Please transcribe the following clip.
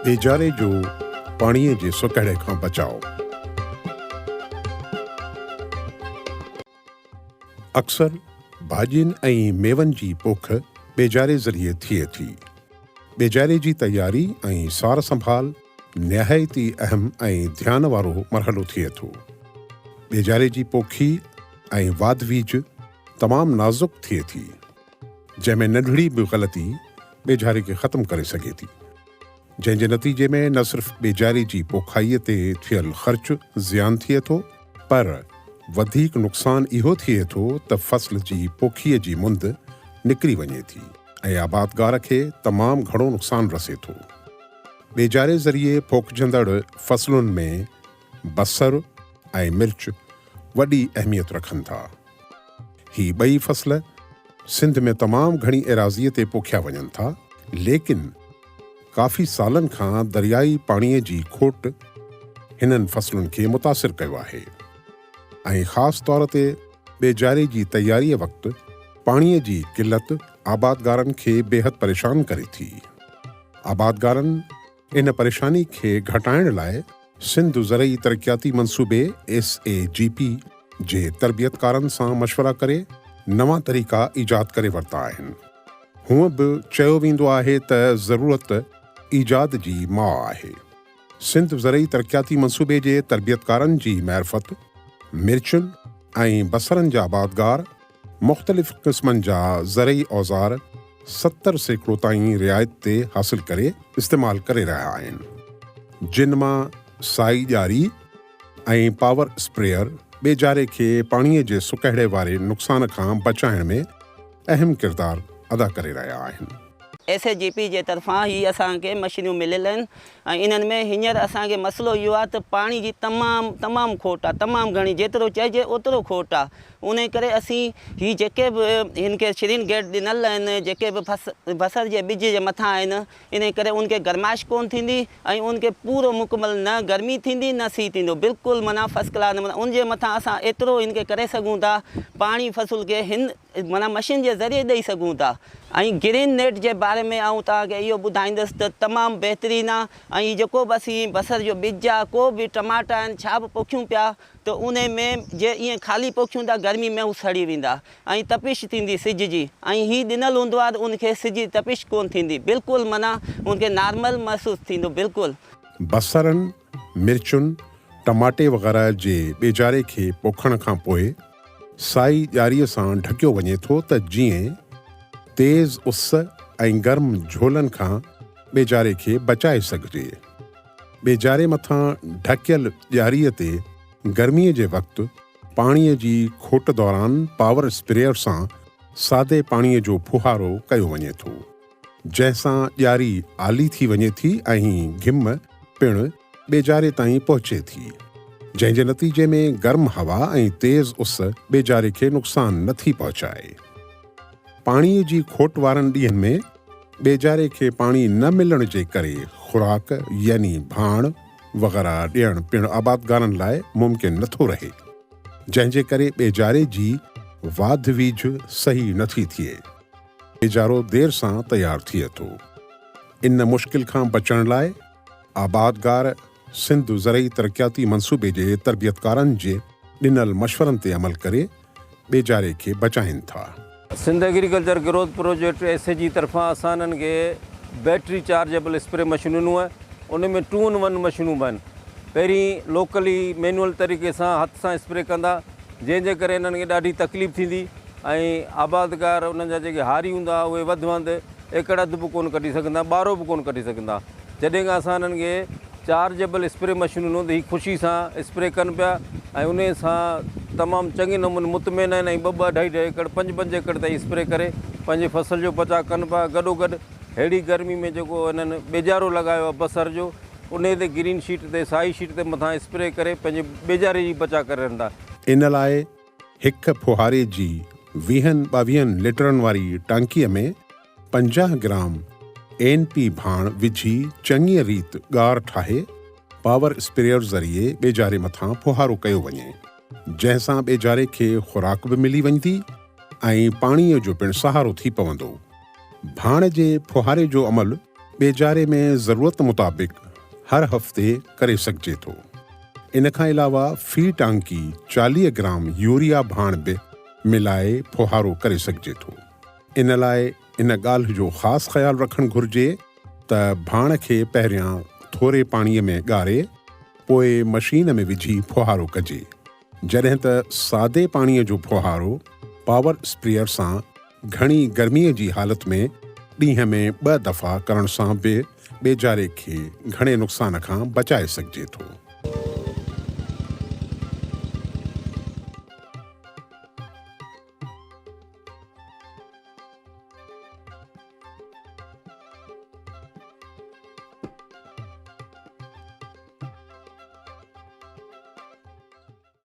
बेजारे जो पाणीअ जे सुकड़े खां बचाओ। अक्सर भाॼियुनि ऐं मेवनि जी पोख बेजारे ज़रिए थिए थी। बेजारे जी तयारी ऐं सार संभाल निहायती अहम ऐं ध्यान वारो मरहलो थिए थो। बेजारे जी पोखी ऐं वाधवीज तमामु नाज़ुक थिए थी, जंहिंमें नंढड़ी बि ग़लती बेजारे खे ख़त्म करे सघे थी, जंहिंजे नतीजे में न सिर्फ़ बेजारे जी पोखाईअ ते थियल ख़र्च ज़ियान थिए थो, पर वधीक नुक़सानु इहो थिए थो त फ़सल जी पोखीअ जी मुंद निकिरी वञे थी ऐं आबादगार खे तमामु घणो नुक़सानु रसे थो। बेजारे ज़रिए पोखजंदड़ फ़सलुनि में बसर ऐं मिर्च वॾी अहमियत रखनि था। ही ॿई फ़सल सिंध में तमामु घणी एराज़ीअ ते पोखिया वञनि था, लेकिन काफ़ी सालनि खां दरियाई पाणीअ जी खोट हिननि फ़सलुनि खे मुतासिर कयो आहे ऐं ख़ासि तौर ते बेजारे जी तयारीअ वक़्तु पाणीअ जी क़िलत आबादगारनि खे बेहद परेशान करे थी। आबादगारनि इन परेशानी खे घटाइण लाइ सिंध ज़रई तरक़ियाती मंसूबे SAGP जे तरबियतकारनि सां मशवरा करे नवां तरीक़ा ईजाद करे वरिता आहिनि। हूअं बि चयो वेंदो आहे त ज़रूरत ईजाद जी माउ आहे। सिंध ज़रई तरक़ियाती मंसूबे जे तरबियतकारनि जी मैरफ़त मिर्चुनि ऐं बसरनि जा आबादगार मुख़्तलिफ़ क़िस्मनि जा ज़रई औज़ार 70% ताईं रिआयत ते हासिल करे इस्तेमालु करे रहिया आहिनि, जिन मां साई ॼारी ऐं पावर स्प्रेयर बेजारे खे पाणीअ जे सुकड़े वारे नुक़सान खां बचाइण में अहम किरदारु अदा करे रहिया आहिनि। SAGP जे तरफ़ां ही असांखे मशीनियूं मिलियल आहिनि ऐं इन्हनि में हींअर असांखे मसइलो इहो आहे त पाणी जी तमामु खोट आहे, तमामु घणी, जेतिरो चइजे ओतिरो खोट आहे। उन करे असीं ही जेके बि हिन खे शिरीन गेट ॾिनल आहिनि, जेके बि बसर जे ॿिज जे मथां आहिनि, इन करे उनखे गरमाइश कोन थींदी ऐं उनखे पूरो मुकमल न गर्मी थींदी न सीउ थींदो, बिल्कुलु माना फर्स्ट क्लास। उनजे मथां असां एतिरो इनखे करे सघूं था, पाणी फ़सुल खे हिन माना मशीन जे ज़रिए ॾेई सघूं था। ऐं ग्रीन नेट जे बारे में आऊं तव्हांखे इहो ॿुधाईंदुसि त तमामु बहितरीनु आहे। ऐं जेको बि असीं बसर जो ॿिज आहे, को बि टमाटा आहिनि, छा बि पोखियूं पिया त उन में जे ईअं ख़ाली पोखियूं था गर्मी में हू सड़ी वेंदा ऐं तपिश थींदी सिज जी, ऐं हीउ ॾिनल हूंदो आहे त उनखे सिज जी तपिश कोन थींदी, बिल्कुलु माना उनखे नॉर्मल महसूसु थींदो। बिल्कुलु बसरनि, मिर्चुनि, टमाटे वग़ैरह जे बेजारे खे पोखण खां पोइ साई ॼारीअ सां ढकियो वञे थो त जीअं तेज़ उस ऐं गर्म झोलनि खां बेजारे खे बचाए सघिजे। बेजारे मथां ढकियल ॼारीअ ते गर्मीअ जे वक़्तु पाणीअ जी खोट दौरान पावर स्प्रेयर सां सादे पाणीअ जो फुहारो कयो वञे थो, जंहिंसां ॼारी आली थी वञे थी ऐं घिम पिणु बेजारे ताईं पहुचे थी, जंहिंजे नतीजे में गर्म हवा ऐं तेज़ उस बेजारे खे नुक़सानु नथी पहुचाए। पाणीअ जी खोट वारनि ॾींहंनि में बेजारे खे पाणी न मिलण जे करे खुराक यानी भाण वग़ैरह ॾियणु पिणु आबादगारनि लाइ मुमकिन नथो रहे, जंहिंजे करे बेजारे जी वाधवीज सही नथी थिए। बेजारो देर सां तयारु थिए थो। इन मुश्किल खां बचण लाइ आबादगार सिंध ज़रई तरक़ियाती मंसूबे जे तरबियतकारनि जे ॾिनल मशवरनि ते अमल करे बेजारे खे बचाइनि था। Sindh agriculture growth project SA जी तरफ़ां असां हिननि खे बैटरी चार्जेबल स्प्रे मशीनूं ॾिनूं आहिनि। उन में 2-in-1 मशीनूं बि आहिनि। पहिरीं लोकली मैनुअल तरीक़े सां हथ सां स्प्रे कंदा, जंहिंजे करे हिननि खे ॾाढी तकलीफ़ थींदी ऐं आबादगार उन्हनि जा जेके हारी हूंदा उहे वधि वधि एकड़ अधु बि कोन कढी सघंदा, ॿारो बि कोन कढी सघंदा। जॾहिं खां असां हिननि खे चार्जेबल स्प्रे मशीनूं ॾिनो त हीअ ख़ुशी सां स्प्रे कनि पिया ऐं उन सां तमामु चङे नमूने मुतमिन आहिनि ऐं 2-2, 2.5 एकड़, 5-5 एकड़ ताईं स्प्रे करे पंहिंजे फसल जो बचाव कनि पिया। गॾोगॾु अहिड़ी गर्मी में जेको हिननि बेजारो लॻायो आहे बसर जो, उन ते ग्रीन शीट ते साई शीट ते मथां स्प्रे करे पंहिंजे बेजारे जी बचाव करे रहंदा। इन लाइ हिकु फुहारे जी 20-22 लीटरनि वारी टांकीअ में 50 ग्राम NP भाण विझी चङीअ रीति ॻार ठाहे पावर स्प्रेयर ज़रिए बेजारे मथां फुहारो कयो वञे, जंहिंसां बेजारे खे खुराक बि मिली वेंदी ऐं पाणीअ जो पिणु सहारो थी पवंदो। भाण जे फुहारे जो अमल ॿेजारे में ज़रूरत मुताबिक़ हर हफ़्ते करे सघिजे थो। इन खां अलावा फ़ी टांकी 40 ग्राम यूरिया भाण बि मिलाए फुहारो करे सघिजे थो। इन लाइ इन ॻाल्हि जो ख़ासि ख़्यालु रखणु घुरिजे त भाण खे पहिरियां थोरे पाणीअ में ॻारे पोइ मशीन में विझी फुहारो कजे, जॾहिं त सादे पाणीअ जो फुहारो पावर स्प्रेयर सां घणी गर्मीअ जी हालति में ॾींहं में 2 दफ़ा करण सां बि ॿेजारे खे घणे नुक़सान खां बचाए सघिजे थो।